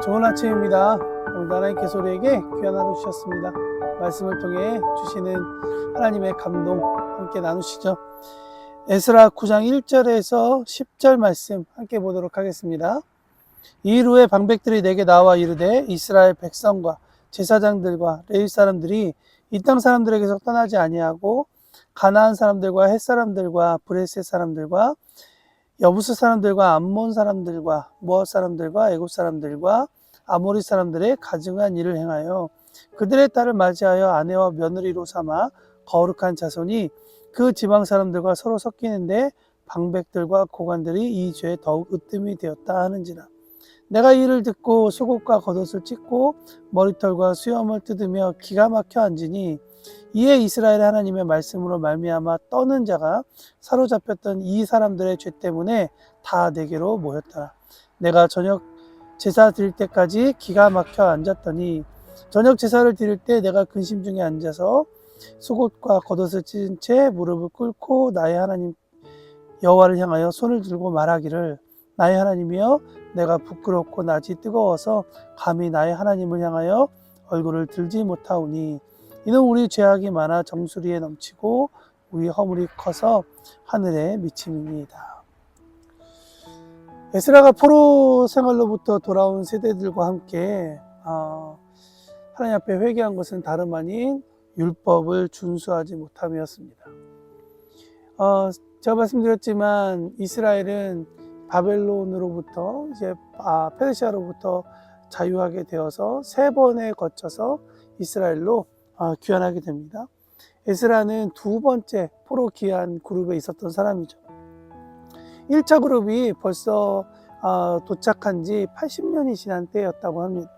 좋은 아침입니다. 오늘도 하나님께서 우리에게 귀한 하루 주셨습니다. 말씀을 통해 주시는 하나님의 감동 함께 나누시죠. 에스라 9장 1절에서 10절 말씀 함께 보도록 하겠습니다. 이 일 후에 방백들이 내게 나와 이르되 이스라엘 백성과 제사장들과 레위 사람들이 이 땅 사람들에게서 떠나지 아니하고 가나안 사람들과 헷 사람들과 브레셋 사람들과 여부스 사람들과 암몬 사람들과 모압 사람들과 애굽 사람들과 아모리 사람들의 가증한 일을 행하여 그들의 딸을 맞이하여 아내와 며느리로 삼아 거룩한 자손이 그 지방 사람들과 서로 섞이는데 방백들과 고관들이 이 죄에 더욱 으뜸이 되었다 하는지라. 내가 이를 듣고 속옷과 겉옷을 찢고 머리털과 수염을 뜯으며 기가 막혀 앉으니 이에 이스라엘 하나님의 말씀으로 말미암아 떠는 자가 사로잡혔던 이 사람들의 죄 때문에 다 내게로 모였더라. 내가 저녁 제사 드릴 때까지 기가 막혀 앉았더니 저녁 제사를 드릴 때 내가 근심 중에 앉아서 속옷과 겉옷을 찢은 채 무릎을 꿇고 나의 하나님 여호와를 향하여 손을 들고 말하기를 나의 하나님이여 내가 부끄럽고 낯이 뜨거워서 감히 나의 하나님을 향하여 얼굴을 들지 못하오니 이는 우리 죄악이 많아 정수리에 넘치고 우리 허물이 커서 하늘에 미침이니이다. 에스라가 포로 생활로부터 돌아온 세대들과 함께 하나님 앞에 회개한 것은 다름 아닌 율법을 준수하지 못함이었습니다. 제가 말씀드렸지만 이스라엘은 바벨론으로부터 이제 페르시아로부터 자유하게 되어서 3번에 거쳐서 이스라엘로 귀환하게 됩니다. 에스라는 2번째 포로 귀환 그룹에 있었던 사람이죠. 1차 그룹이 벌써 도착한 지 80년이 지난 때였다고 합니다.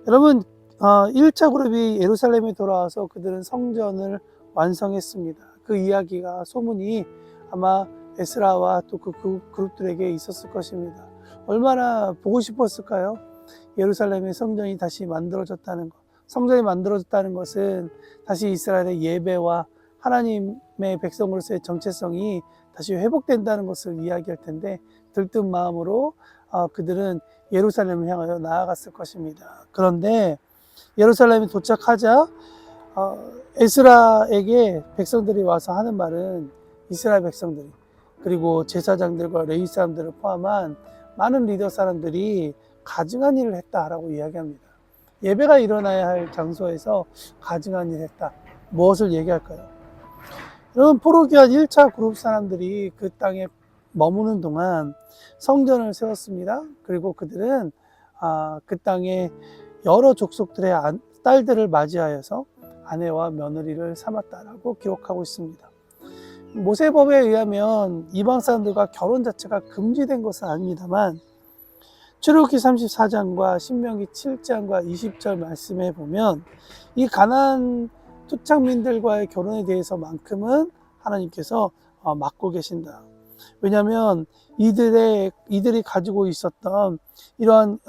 여러분 1차 그룹이 예루살렘에 돌아와서 그들은 성전을 완성했습니다. 그 이야기가 소문이 아마 에스라와 또 그 그룹들에게 있었을 것입니다. 얼마나 보고 싶었을까요? 예루살렘의 성전이 다시 만들어졌다는 것. 성전이 만들어졌다는 것은 다시 이스라엘의 예배와 하나님의 백성으로서의 정체성이 다시 회복된다는 것을 이야기할 텐데 들뜬 마음으로 그들은 예루살렘을 향하여 나아갔을 것입니다. 그런데 예루살렘에 도착하자 에스라에게 백성들이 와서 하는 말은 이스라엘 백성들이 그리고 제사장들과 레위 사람들을 포함한 많은 리더 사람들이 가증한 일을 했다라고 이야기합니다. 예배가 일어나야 할 장소에서 가증한 일을 했다. 무엇을 얘기할까요? 여러분 포로 귀환 1차 그룹 사람들이 그 땅에 머무는 동안 성전을 세웠습니다. 그리고 그들은 그 땅에 여러 족속들의 딸들을 맞이하여서 아내와 며느리를 삼았다라고 기록하고 있습니다. 모세법에 의하면 이방 사람들과 결혼 자체가 금지된 것은 아닙니다만 출애굽기 34장과 신명기 7장과 20절 말씀에 보면 이 가나안 토착민들과의 결혼에 대해서만큼은 하나님께서 막고 계신다. 왜냐하면 이들이 가지고 있었던 이러한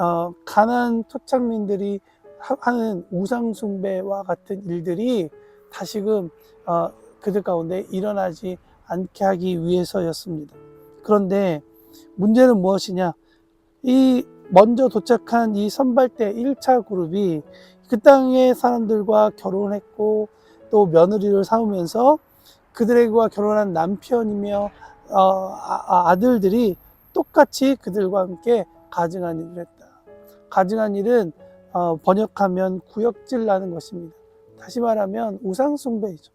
가나안 토착민들이 하는 우상 숭배와 같은 일들이 다시금 그들 가운데 일어나지 않게 하기 위해서였습니다. 그런데 문제는 무엇이냐? 이 먼저 도착한 이 선발대 1차 그룹이 그 땅의 사람들과 결혼했고 또 며느리를 삼으면서 그들과 결혼한 남편이며 아들들이 똑같이 그들과 함께 가증한 일을 했다. 가증한 일은 번역하면 구역질 나는 것입니다. 다시 말하면 우상숭배이죠.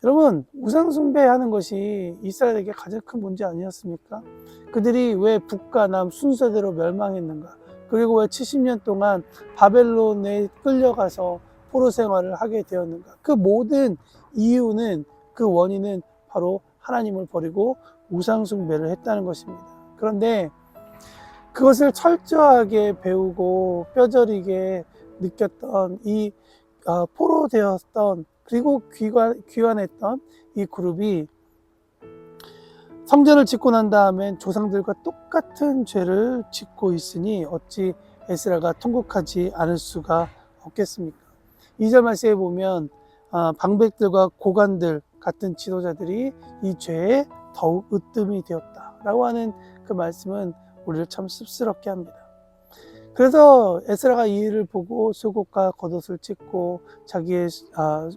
여러분 우상숭배하는 것이 이스라엘에게 가장 큰 문제 아니었습니까? 그들이 왜 북과 남 순서대로 멸망했는가? 그리고 왜 70년 동안 바벨론에 끌려가서 포로 생활을 하게 되었는가? 그 모든 이유는 그 원인은 바로 하나님을 버리고 우상숭배를 했다는 것입니다. 그런데 그것을 철저하게 배우고 뼈저리게 느꼈던 이 포로 되었던 그리고 귀환했던 이 그룹이 성전을 짓고 난 다음엔 조상들과 똑같은 죄를 짓고 있으니 어찌 에스라가 통곡하지 않을 수가 없겠습니까? 2절 말씀에 보면 방백들과 고관들 같은 지도자들이 이 죄에 더욱 으뜸이 되었다라고 하는 그 말씀은 우리를 참 씁스럽게 합니다. 그래서 에스라가 이 일을 보고 속옷과 겉옷을 찢고 자기의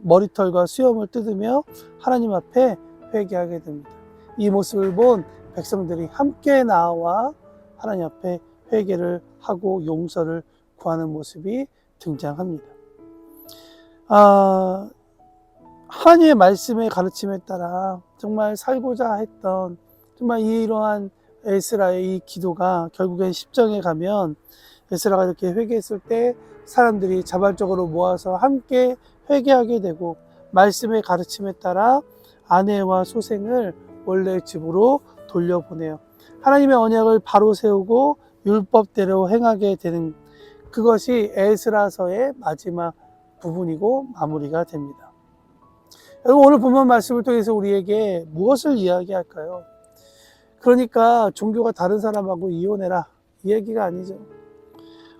머리털과 수염을 뜯으며 하나님 앞에 회개하게 됩니다. 이 모습을 본 백성들이 함께 나와 하나님 앞에 회개를 하고 용서를 구하는 모습이 등장합니다. 하나님의 말씀의 가르침에 따라 정말 살고자 했던 정말 이러한 에스라의 이 기도가 결국엔 십정에 가면 에스라가 이렇게 회개했을 때 사람들이 자발적으로 모아서 함께 회개하게 되고 말씀의 가르침에 따라 아내와 소생을 원래 집으로 돌려보내요. 하나님의 언약을 바로 세우고 율법대로 행하게 되는 그것이 에스라서의 마지막 부분이고 마무리가 됩니다. 여러분, 오늘 본문 말씀을 통해서 우리에게 무엇을 이야기할까요? 그러니까 종교가 다른 사람하고 이혼해라, 이 얘기가 아니죠.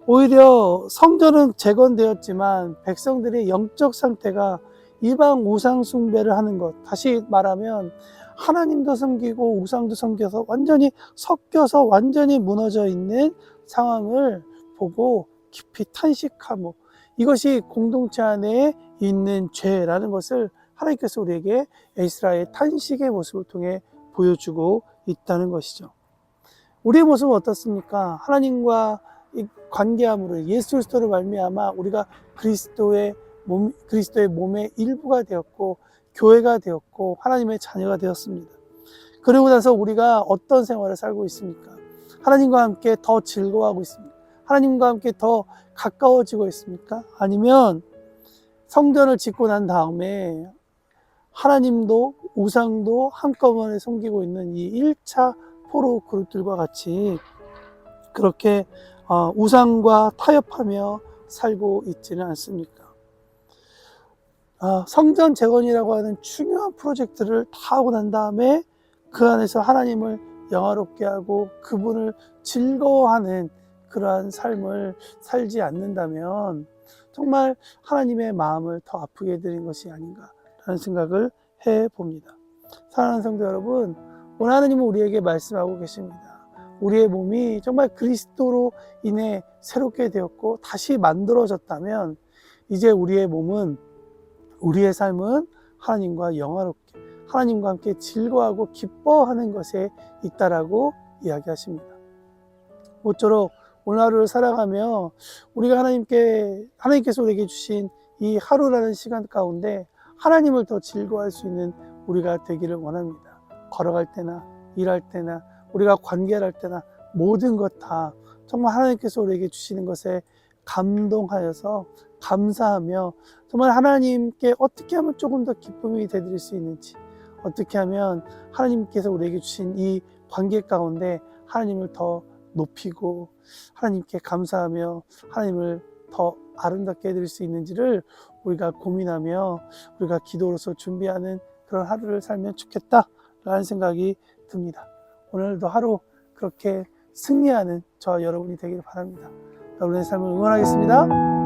오히려 성전은 재건되었지만 백성들의 영적 상태가 이방 우상 숭배를 하는 것, 다시 말하면 하나님도 섬기고 우상도 섬겨서 완전히 섞여서 완전히 무너져 있는 상황을 보고 깊이 탄식하고, 이것이 공동체 안에 있는 죄라는 것을 하나님께서 우리에게 에스라의 탄식의 모습을 통해 보여주고 있다는 것이죠. 우리의 모습은 어떻습니까? 하나님과 관계함으로 예수 그리스도를 말미암아 우리가 그리스도의 몸의 일부가 되었고 교회가 되었고 하나님의 자녀가 되었습니다. 그리고 나서 우리가 어떤 생활을 살고 있습니까? 하나님과 함께 더 즐거워하고 있습니까? 하나님과 함께 더 가까워지고 있습니까? 아니면 성전을 짓고 난 다음에 하나님도 우상도 한꺼번에 섬기고 있는 이 1차 포로 그룹들과 같이 그렇게 우상과 타협하며 살고 있지는 않습니까? 성전 재건이라고 하는 중요한 프로젝트를 다 하고 난 다음에 그 안에서 하나님을 영화롭게 하고 그분을 즐거워하는 그러한 삶을 살지 않는다면 정말 하나님의 마음을 더 아프게 해드린 것이 아닌가라는 생각을 해봅니다. 사랑하는 성도 여러분, 오늘 하나님은 우리에게 말씀하고 계십니다. 우리의 몸이 정말 그리스도로 인해 새롭게 되었고 다시 만들어졌다면 이제 우리의 몸은, 우리의 삶은 하나님과 영화롭게, 하나님과 함께 즐거워하고 기뻐하는 것에 있다라고 이야기하십니다. 모쪼록 오늘 하루를 살아가며 우리가 하나님께서 우리에게 주신 이 하루라는 시간 가운데 하나님을 더 즐거워할 수 있는 우리가 되기를 원합니다. 걸어갈 때나 일할 때나 우리가 관계를 할 때나 모든 것 다 정말 하나님께서 우리에게 주시는 것에 감동하여서 감사하며 정말 하나님께 어떻게 하면 조금 더 기쁨이 되드릴 수 있는지, 어떻게 하면 하나님께서 우리에게 주신 이 관계 가운데 하나님을 더 높이고 하나님께 감사하며 하나님을 더 아름답게 해드릴 수 있는지를 우리가 고민하며 우리가 기도로서 준비하는 그런 하루를 살면 좋겠다라는 생각이 듭니다. 오늘도 하루 그렇게 승리하는 저와 여러분이 되기를 바랍니다. 여러분의 삶을 응원하겠습니다.